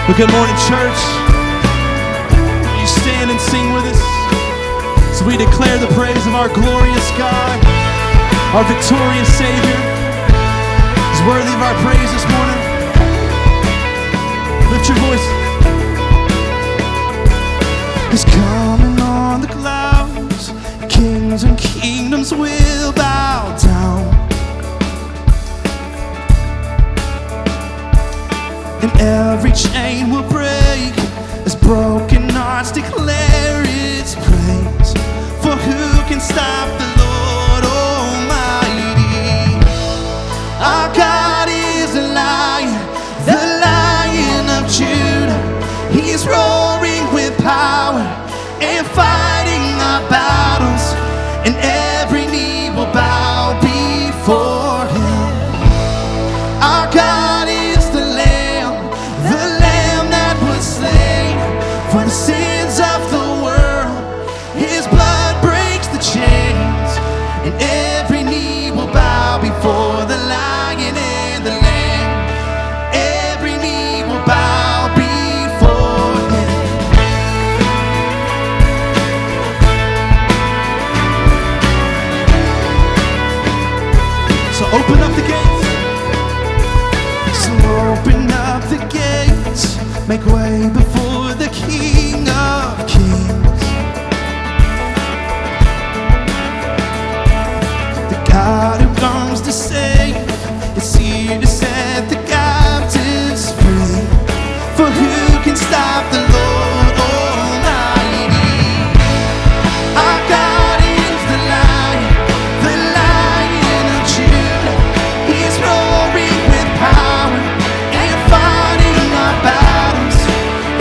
Well, good morning, church. Will you stand and sing with us as we declare the praise of our glorious God, our victorious Savior. He's worthy of our praise this morning. Lift your voice. He's coming on the clouds. Kings and kingdoms will bow down, and every chain will break as broken hearts declare its praise. For who can stop the Lord Almighty? Our God is a lion, the Lion of Judah. He's roaring with power and fighting our battles, and every knee will bow before him. Our God is the Lamb that was slain for the sins of the world. His blood breaks the chains, and every knee will bow before the Lion and the Lamb. Every knee will bow before him. So open up the gates. So open up the gates. Make way before the King of Kings. The God who comes to save is here to set the captives free. For who can stop the Lord Almighty? Our God is the Lion of Judah. He's roaring with power and fighting our battles,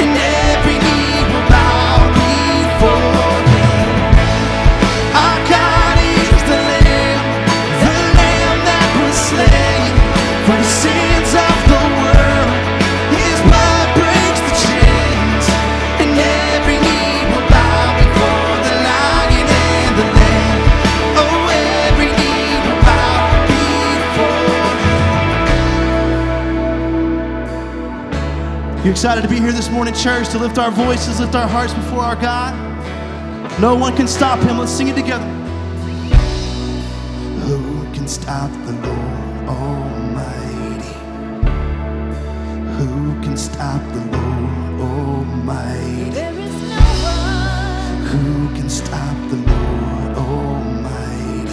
and every knee will bow before him. Our God is the Lamb that was slain for the sins of the world. His blood breaks the chains, and every knee will bow before the Lion and the Lamb. Oh, every knee will bow before him. You excited to be here this morning, church, to lift our voices, lift our hearts before our God? No one can stop him. Let's sing it together. Who can stop the Lord Almighty? Who can stop the Lord Almighty? There is no one. Who can stop the Lord Almighty?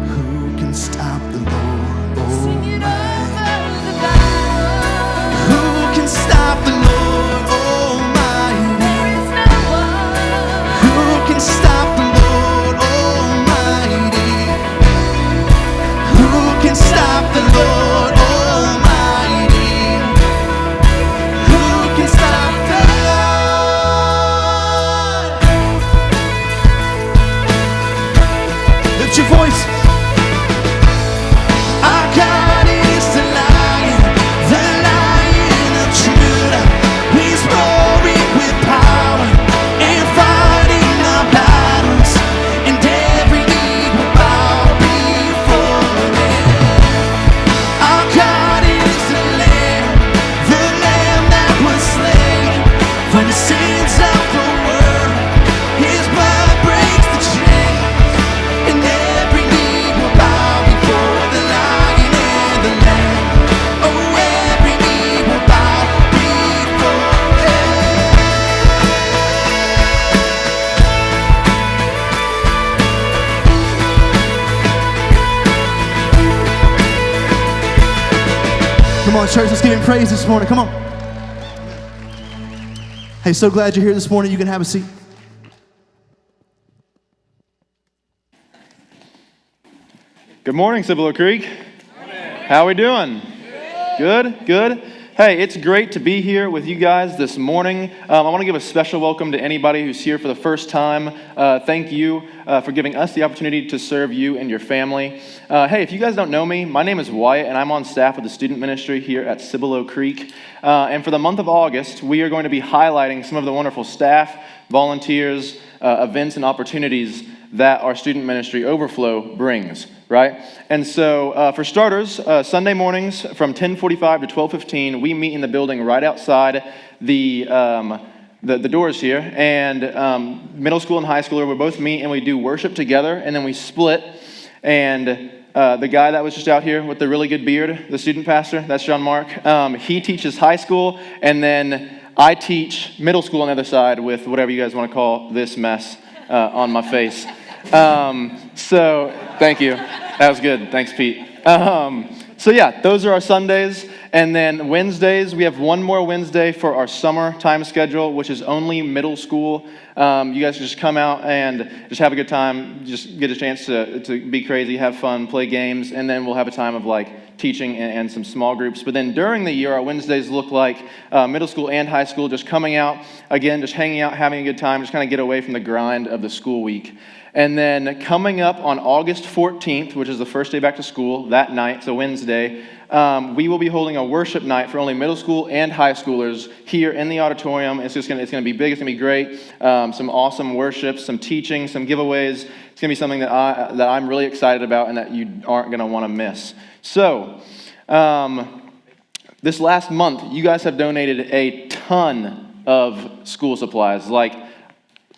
Who can stop the Lord Sing it Almighty? over the Bible. Who can stop the Lord Almighty? There is no one. Who can stop the Lord Almighty? Who can stop the Lord Almighty? Who can stop the Lord? Lift your voice. Our God is the Lion of Judah. He's roaring with power and fighting our battles, and every knee will bow before him. Our God is the Lamb that was slain for the sins of the world. His blood breaks the chains, and every knee will bow before the Lion and the Lamb. Oh, every knee will bow before him. Come on, church, let's give him praise this morning. Come on. Hey, so glad you're here this morning. You can have a seat. Good morning, Cibolo Creek. How we doing? Good. Hey, it's great to be here with you guys this morning. I want to give a special welcome to anybody who's here for the first time. Thank you for giving us the opportunity to serve you and your family. Hey, if you guys don't know me, my name is Wyatt, and I'm on staff with the student ministry here at Cibolo Creek. And for the month of August, we are going to be highlighting some of the wonderful staff, volunteers, events, and opportunities that our student ministry Overflow brings, right? And so for starters, Sunday mornings from 10:45 to 12:15, we meet in the building right outside the doors here, and middle school and high schooler, we both meet and we do worship together, and then we split. And the guy that was just out here with the really good beard, the student pastor, that's John Mark. He teaches high school, and then I teach middle school on the other side with whatever you guys want to call this mess on my face. So thank you. That was good. Thanks, Pete. So yeah, those are our Sundays. And then Wednesdays, we have one more Wednesday for our summer time schedule, which is only middle school. You guys can just come out and just have a good time, just get a chance to be crazy, have fun, play games, and then we'll have a time of like teaching and some small groups. But then during the year, our Wednesdays look like middle school and high school, just coming out, again, just hanging out, having a good time, just kind of get away from the grind of the school week. And then coming up on August 14th, which is the first day back to school, that night, so Wednesday, we will be holding a worship night for only middle school and high schoolers here in the auditorium. It's gonna be big. It's gonna be great. Some awesome worship, some teaching, some giveaways. It's gonna be something that I'm really excited about and that you aren't gonna want to miss. So, this last month, you guys have donated a ton of school supplies, like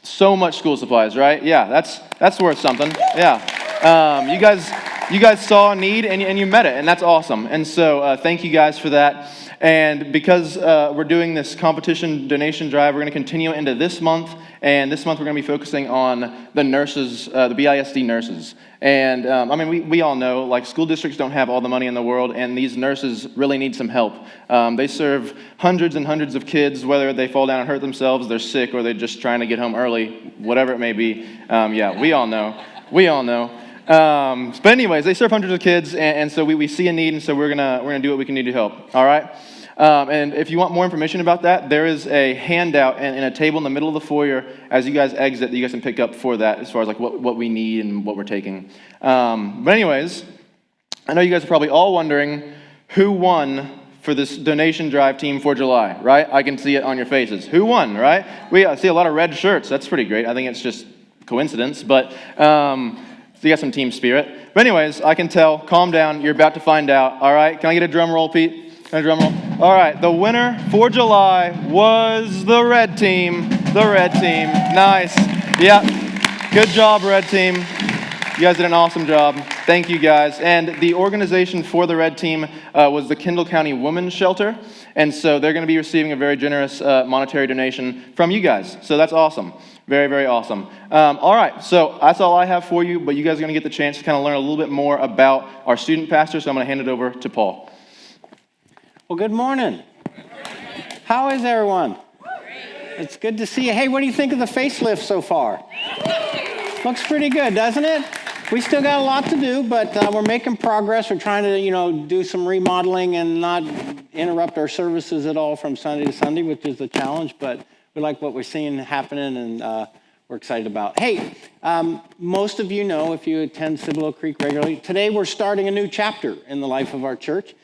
so much school supplies, right? Yeah, that's worth something. Yeah, you guys saw a need and you met it, and that's awesome. And so thank you guys for that. And because we're doing this competition donation drive, we're going to continue into this month. And this month we're going to be focusing on the nurses, the BISD nurses. And I mean, we all know, like, school districts don't have all the money in the world, and these nurses really need some help. They serve hundreds and hundreds of kids, whether they fall down and hurt themselves, they're sick, or they're just trying to get home early, whatever it may be. Yeah, we all know. We all know. But anyways, they serve hundreds of kids, and so we see a need, and so we're gonna do what we can do to help. All right. And if you want more information about that, there is a handout and a table in the middle of the foyer as you guys exit that you guys can pick up for that, as far as like what we need and what we're taking. But anyways, I know you guys are probably all wondering who won for this donation drive Team for July, right? I can see it on your faces. Who won, right? We see a lot of red shirts. That's pretty great. I think it's just coincidence, but so you got some team spirit. But anyways, I can tell. Calm down. You're about to find out. All right. Can I get a drum roll, Pete? Can I drum roll? All right. The winner for July was the red team. The red team. Nice. Yeah. Good job, red team. You guys did an awesome job. Thank you, guys. And the organization for the red team was the Kendall County Women's Shelter. And so they're going to be receiving a very generous monetary donation from you guys. So that's awesome. Very, very awesome. All right, so that's all I have for you, but you guys are going to get the chance to kind of learn a little bit more about our student pastor, so I'm going to hand it over to Paul. Well, good morning. How is everyone? It's good to see you. Hey, what do you think of the facelift so far? Looks pretty good, doesn't it? We still got a lot to do, but we're making progress. We're trying to, do some remodeling and not interrupt our services at all from Sunday to Sunday, which is a challenge, but we like what we're seeing happening, and we're excited about. Hey, most of you know, if you attend Cibolo Creek regularly, today we're starting a new chapter in the life of our church.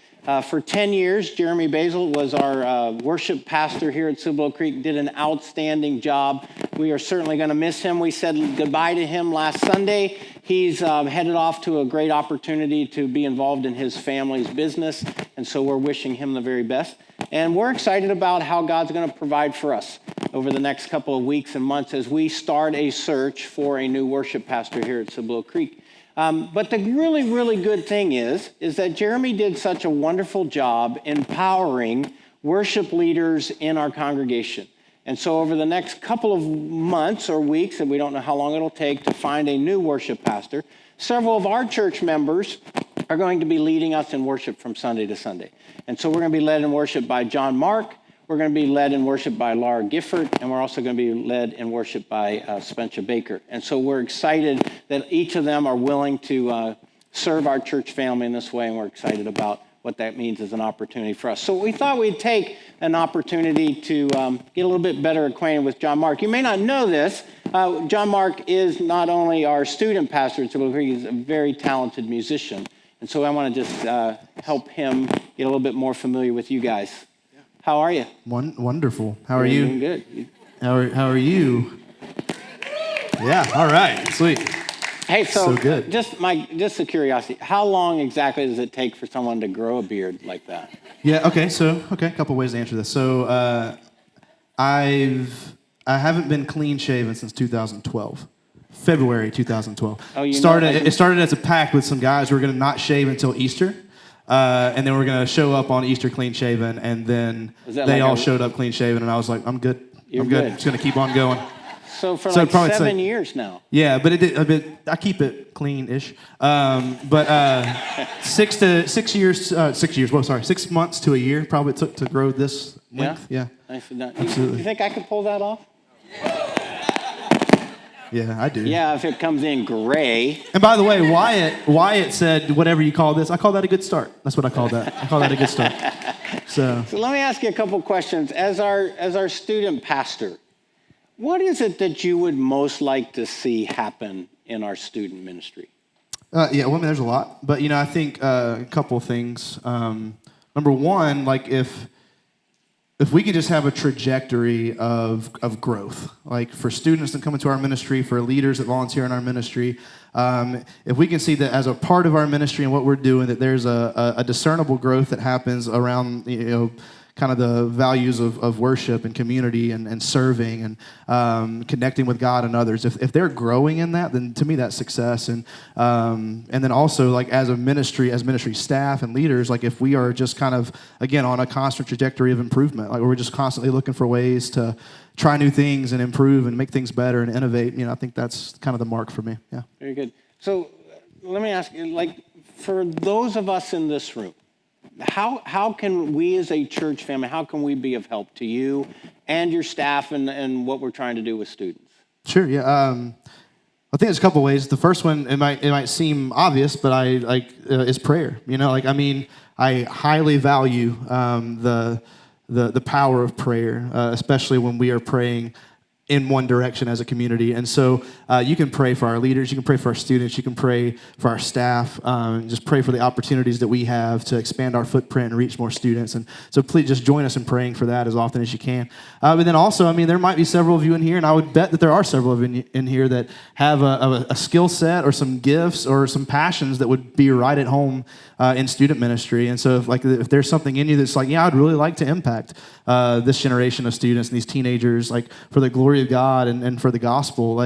For 10 years, Jeremy Basil was our worship pastor here at Cibolo Creek, did an outstanding job. We are certainly going to miss him. We said goodbye to him last Sunday. He's headed off to a great opportunity to be involved in his family's business, and so we're wishing him the very best. And we're excited about how God's going to provide for us over the next couple of weeks and months as we start a search for a new worship pastor here at Cibolo Creek. But the really, really good thing is that Jeremy did such a wonderful job empowering worship leaders in our congregation. And so over the next couple of months or weeks, and we don't know how long it'll take to find a new worship pastor, several of our church members are going to be leading us in worship from Sunday to Sunday. And so we're going to be led in worship by John Mark. We're going to be led in worship by Laura Gifford, and we're also going to be led in worship by Spencer Baker. And so we're excited that each of them are willing to serve our church family in this way, and we're excited about what that means as an opportunity for us. So we thought we'd take an opportunity to get a little bit better acquainted with John Mark. You may not know this. John Mark is not only our student pastor at Cibolo Creek, he's a very talented musician. And so I want to just help him get a little bit more familiar with you guys. How are you? Wonderful. How are you? Doing good. How are you? Yeah, all right. Sweet. Hey, so, So good. just a curiosity, how long exactly does it take for someone to grow a beard like that? Yeah. Okay. A couple ways to answer this. So I haven't been clean shaven since 2012. February 2012. Oh, you know, It started as a pact with some guys who were going to not shave until Easter, and then we're going to show up on Easter clean shaven, and then Was that they like all a- showed up clean shaven, and I was like, I'm good. You're I'm good. good. Just going to keep on going. So for So like probably it's 7 like- years now. Yeah, but I keep it clean-ish. But 6 years. Well, sorry, 6 months to a year probably it took to grow this length. Yeah. Nicely done. Absolutely. You think I could pull that off? Yeah, I do. Yeah, if it comes in gray. And by the way, Wyatt said, whatever you call this, I call that a good start. That's what I call that. I call that a good start. So, So let me ask you a couple questions. As our student pastor, what is it that you would most like to see happen in our student ministry? yeah, well, I mean, there's a lot. But, I think a couple of things. Number one, like if we could just have a trajectory of growth, like for students that come into our ministry, for leaders that volunteer in our ministry, if we can see that as a part of our ministry and what we're doing, that there's a discernible growth that happens around, kind of the values of worship and community and serving and connecting with God and others. If they're growing in that, then to me that's success. And then also like as ministry staff and leaders, like if we are just kind of again on a constant trajectory of improvement, like we're just constantly looking for ways to try new things and improve and make things better and innovate. I think that's kind of the mark for me. Yeah. Very good. So let me ask you, like for those of us in this room, how can we as a church family, how can we be of help to you and your staff and what we're trying to do with students? Sure. Yeah. I think there's a couple ways. The first one, it might seem obvious, but is prayer. I highly value the power of prayer, especially when we are praying in one direction as a community. And so you can pray for our leaders, you can pray for our students, you can pray for our staff, just pray for the opportunities that we have to expand our footprint and reach more students. And so please just join us in praying for that as often as you can. But then also, there might be several of you in here, and I would bet that there are several of you in here that have a skill set or some gifts or some passions that would be right at home in student ministry. And so if there's something in you that's like, yeah, I'd really like to impact this generation of students and these teenagers, like for the glory of God and for the gospel,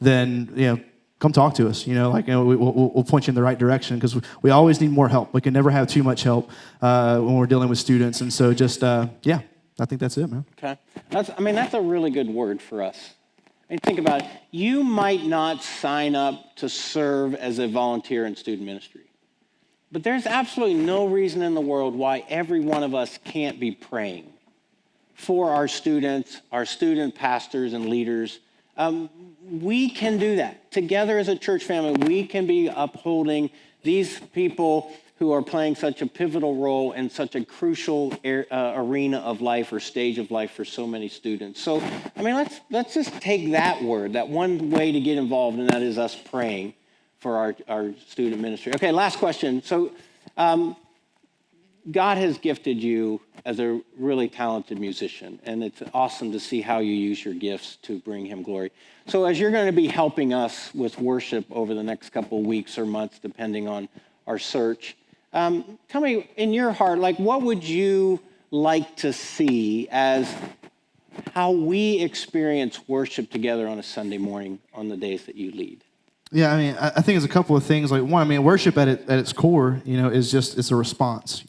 then come talk to us. We'll point you in the right direction because we always need more help. We can never have too much help when we're dealing with students. And so just I think that's it, man. Okay. That's a really good word for us. Think about it. You might not sign up to serve as a volunteer in student ministry, but there's absolutely no reason in the world why every one of us can't be praying for our students, our student pastors and leaders. We can do that. Together as a church family, we can be upholding these people who are playing such a pivotal role in such a crucial arena of life or stage of life for so many students. So, let's just take that word, that one way to get involved, and that is us praying for our student ministry. Okay, last question. So, God has gifted you as a really talented musician, and it's awesome to see how you use your gifts to bring him glory. So as you're going to be helping us with worship over the next couple of weeks or months, depending on our search, tell me, in your heart, what would you like to see as how we experience worship together on a Sunday morning on the days that you lead? Yeah, I think it's a couple of things. Like one, worship at its core, it's a response.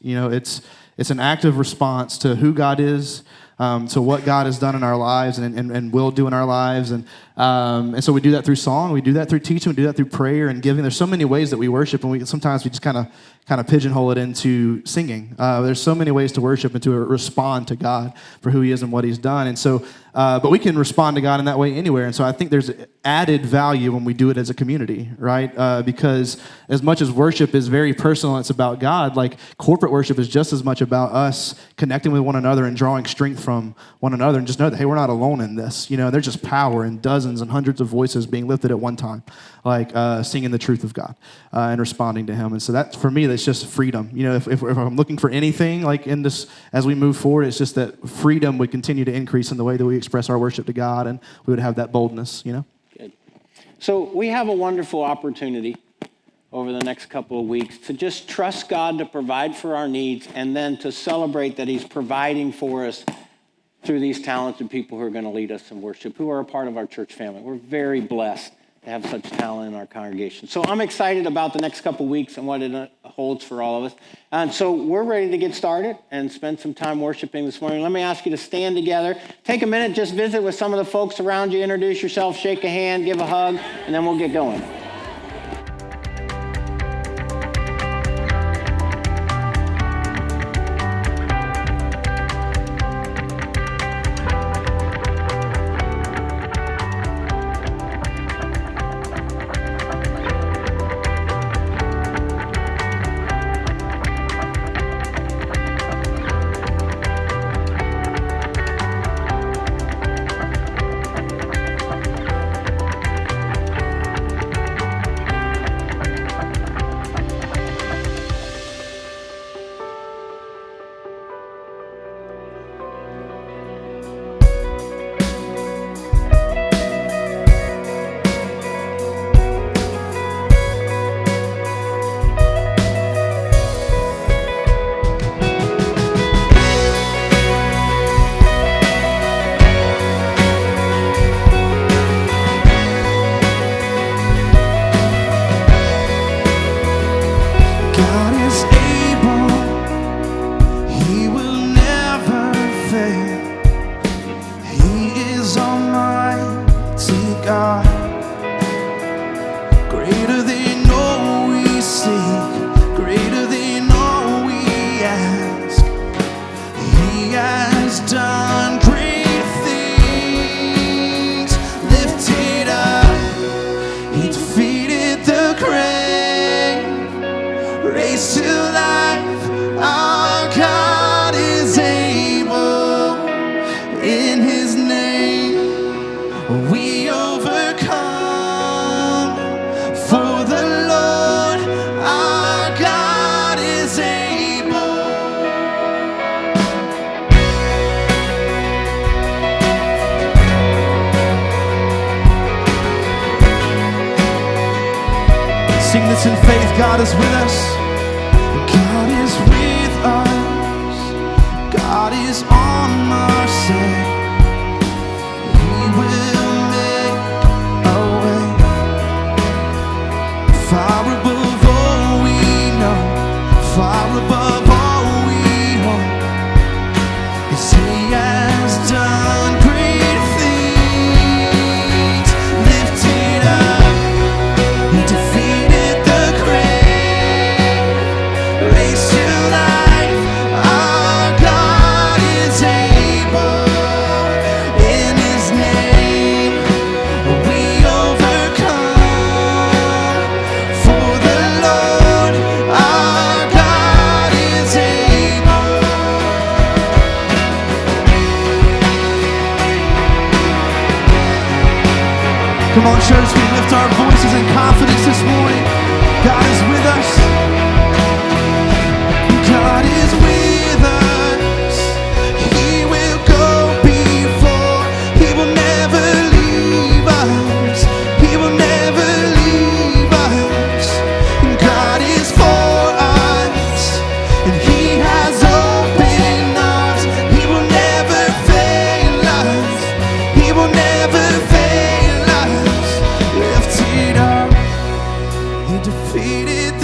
It's an active response to who God is, to what God has done in our lives and will do in our lives. And so we do that through song, we do that through teaching, we do that through prayer and giving. There's so many ways that we worship, and sometimes we just kind of pigeonhole it into singing. There's so many ways to worship and to respond to God for who he is and what he's done. And so, but we can respond to God in that way anywhere. And so I think there's added value when we do it as a community, right? Because as much as worship is very personal, it's about God, corporate worship is just as much about us connecting with one another and drawing strength from one another, and just know that, hey, we're not alone in this. There's just power in dozens and hundreds of voices being lifted at one time, singing the truth of God and responding to him. And so that, for me, that's just freedom. If I'm looking for anything in this as we move forward, it's just that freedom would continue to increase in the way that we express our worship to God, and we would have that boldness. Good. So we have a wonderful opportunity over the next couple of weeks to just trust God to provide for our needs and then to celebrate that he's providing for us through these talented people who are going to lead us in worship, who are a part of our church family. We're very blessed to have such talent in our congregation. So I'm excited about the next couple of weeks and what it holds for all of us. And so we're ready to get started and spend some time worshiping this morning. Let me ask you to stand together. Take a minute, just visit with some of the folks around you, introduce yourself, shake a hand, give a hug, and then we'll get going. God is able, he will never fail. He is Almighty God, greater than all we seek, greater than all we ask. He has done great things, lifted up, he defeated the grave. Raised to life, our God is able. In his name we overcome. For the Lord our God is able. Sing this in faith, God is with us. God is with us. God is on our side. He will make a way. Far above all we know, far above all we hope. 'Cause he has done great things, lifted up, he defeated the grave. Raised to life, our God is able. In his name we overcome. For the Lord our God is able. Come on, church, we lift our voices in confidence this morning. God is with us. God is with us. He will go before. He will never leave us. He will never leave us. God is for us, and he has opened arms. He will never fail us. He will never fail us. Lifted up, he defeated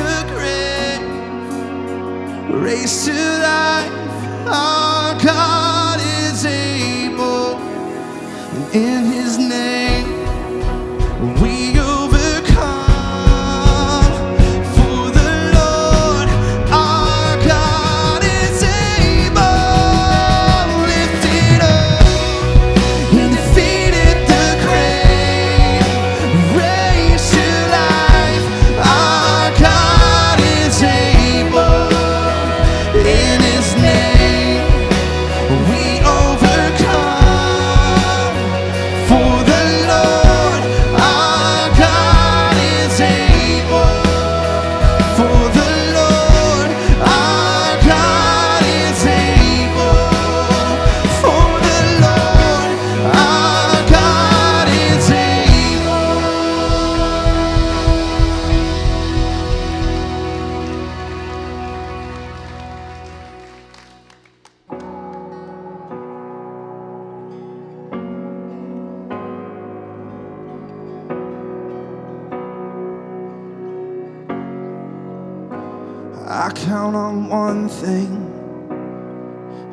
I count on one thing.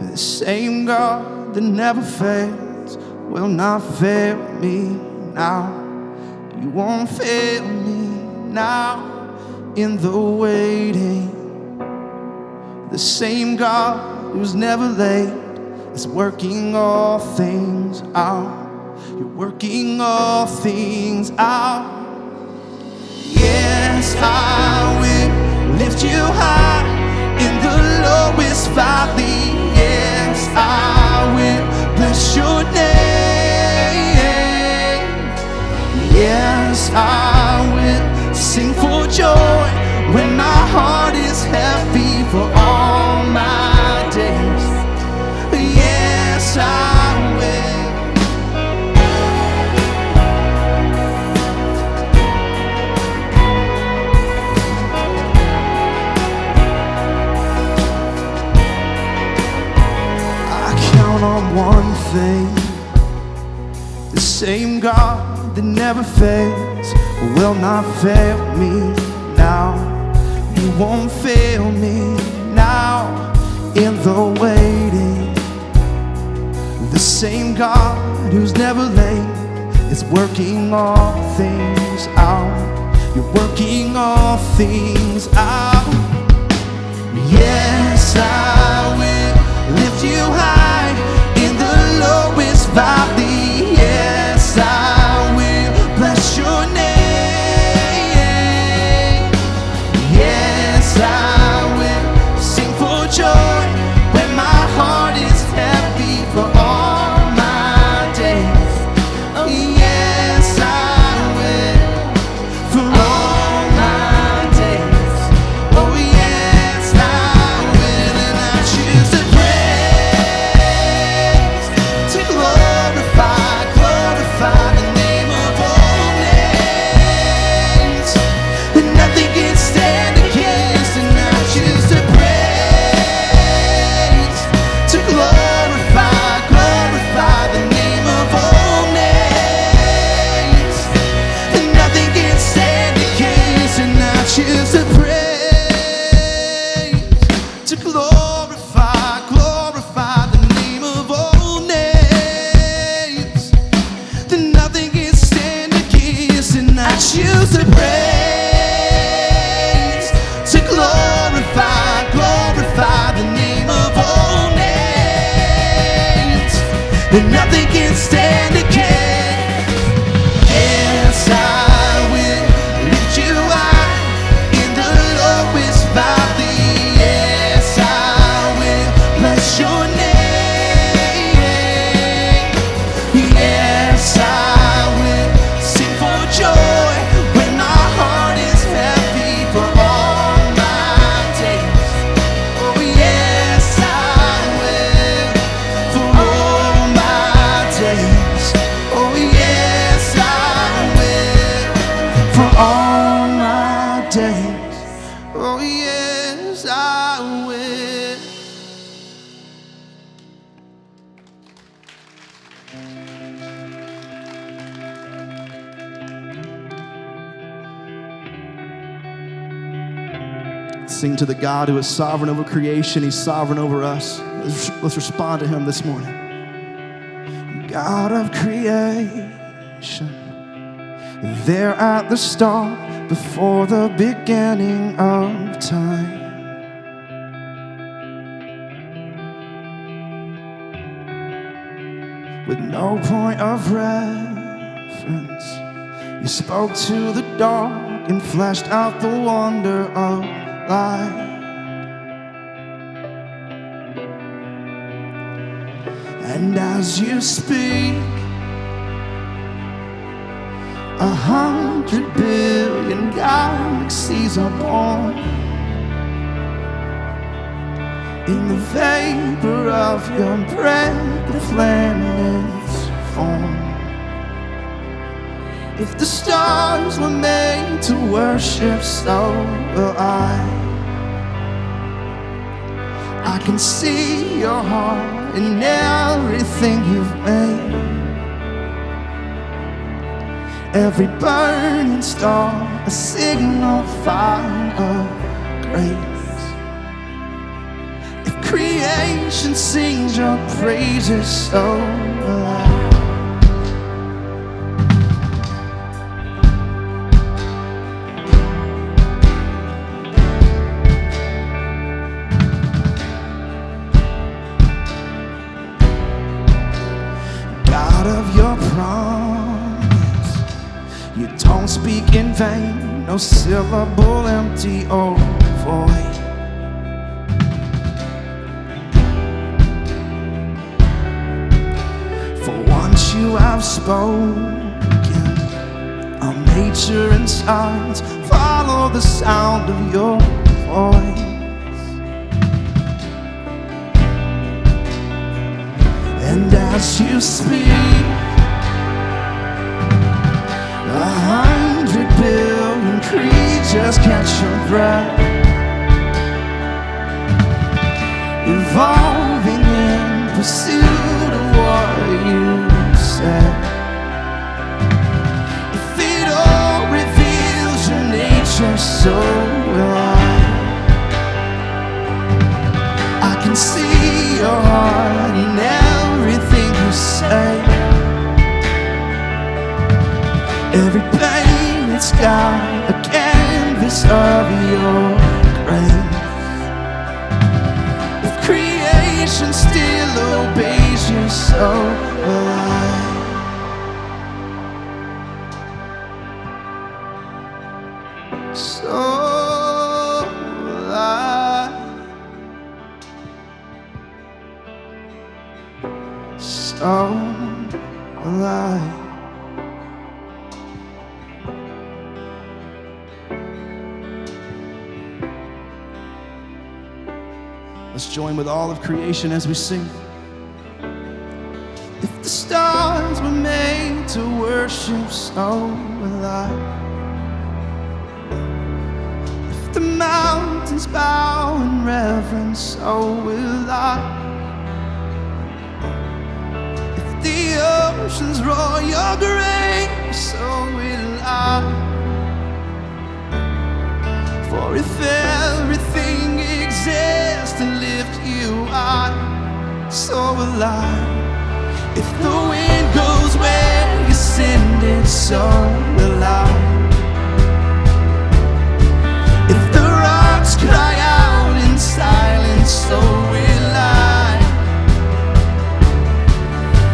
The same God that never fails will not fail me now. You won't fail me now in the waiting. The same God who's never late is working all things out. You're working all things out. Yes, I will lift you high in the lowest valley. Yes, I will bless your name. Yes, I will sing for joy when my heart is heavy for all my days. Yes, I will. On one thing, the same God that never fails will not fail me now. You won't fail me now in the waiting. The same God who's never late is working all things out. You're working all things out. Yes, I will lift you high in the lowest valley. Yes, I will bless your name. Yes, I will sing for joy when my heart is heavy for all my days. Oh, yes, I will for all my days. Oh, yes, I will, and I choose to praise, to glorify, glorify the name of all names. And nothing can stand against, and I choose to praise, to glorify, glorify the name of all names. And nothing can stand against, and I choose to praise, to glorify, glorify the name of all names. Then nothing can stand against, and I choose to praise, to glorify, glorify the name of all names. Then nothing can stand against. Yes, I will lift you high in the lowest valley. Yes, I will bless your name. Yes, I will sing for joy when my heart is heavy for all my days. Oh, yes, I will for all my days. Oh, yes, I will for all my days. Oh, yes, I will. Sing to the God who is sovereign over creation. He's sovereign over us. Let's respond to him this morning. God of creation, there at the start, before the beginning of time. With no point of reference, you spoke to the dark and fleshed out the wonder of light. And as you speak, 100 billion galaxies are born. In the vapor of your breath, the planets form. If the stars were made to worship, so will I. I can see your heart in everything you've made. Every burning star, a signal fire of grace. creation sings your praises so loud. God of your promise, you don't speak in vain, no syllable empty or void. For once you have spoken, all nature and signs follow the sound of your voice. And as you speak, 100 billion creatures catch your breath, evolving in pursuit of what you said. If it all reveals your nature, so will I can see your heart in everything you say. Every painted sky, a canvas of your grace. If creation still obeys you, so will I. So will I. So will I. Let's join with all of creation as we sing. If the stars were made to worship, so will I. If the mountains bow in reverence, so will I. If the oceans roar your grace, so will I. For if everything exists to lift you high, so will I. If the wind goes where you send it, so will I. If the rocks cry out in silence, so will I.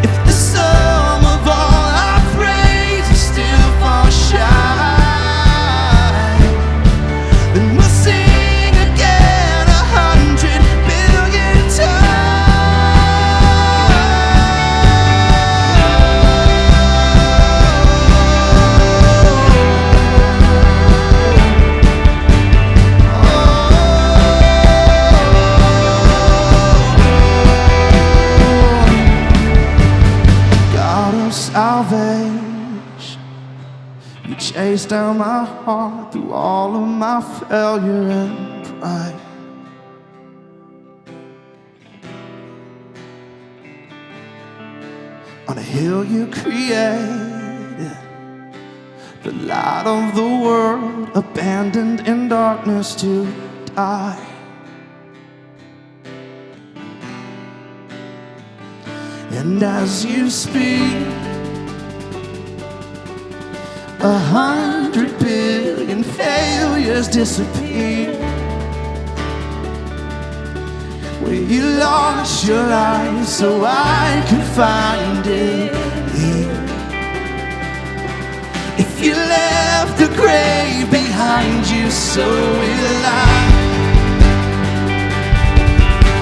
If the sum of all our praises still fall shy, then we'll sing again 100 billion times. God of salvation, you chase down my heart through all of my failure and pride. On a hill you created, the light of the world, abandoned in darkness to die. And as you speak, 100 billion failures disappear. Where you lost your life so I could find it here. If you left the grave behind you, so will I.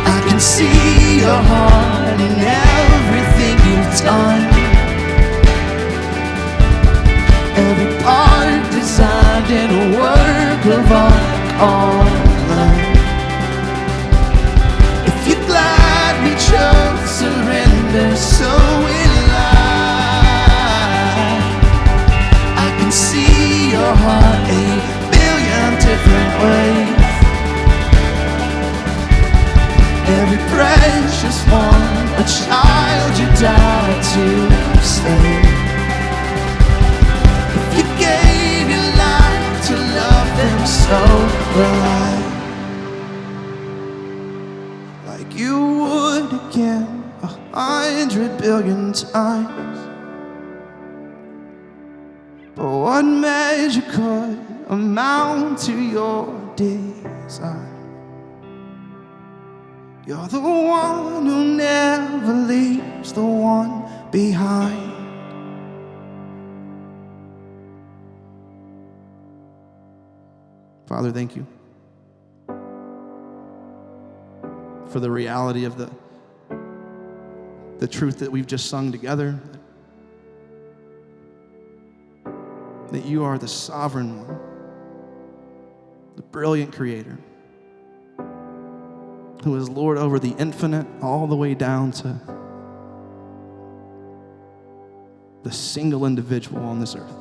I can see your heart in everything you've done. Every part designed in a work of art called love. If you gladly chose surrender, so will I can see your heart 8 billion different ways. Every precious one, a child you died to save. You gave your life to love them, so will I. Like you would again 100 billion times. But what measure could amount to your desire? You're the one who never leaves the one behind. Father, thank you for the reality of the truth that we've just sung together, that you are the sovereign one, the brilliant creator, who is Lord over the infinite all the way down to the single individual on this earth.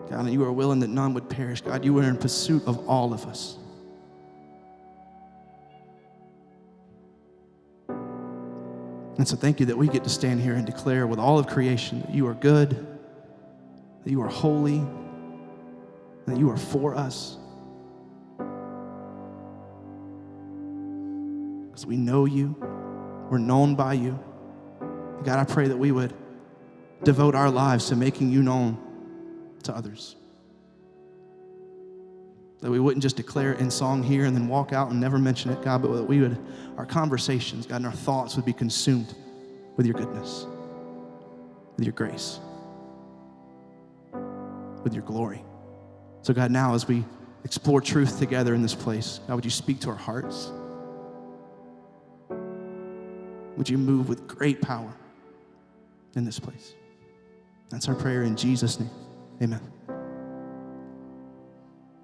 God, and you are willing that none would perish. God, you are in pursuit of all of us. And so thank you that we get to stand here and declare with all of creation that you are good, that you are holy, that you are for us. Because we know you, we're known by you. God, I pray that we would devote our lives to making you known to others. That we wouldn't just declare it in song here and then walk out and never mention it, God, but that we would, our conversations, God, and our thoughts would be consumed with your goodness, with your grace, with your glory. So God, now as we explore truth together in this place, God, would you speak to our hearts? Would you move with great power in this place? That's our prayer in Jesus' name. Amen.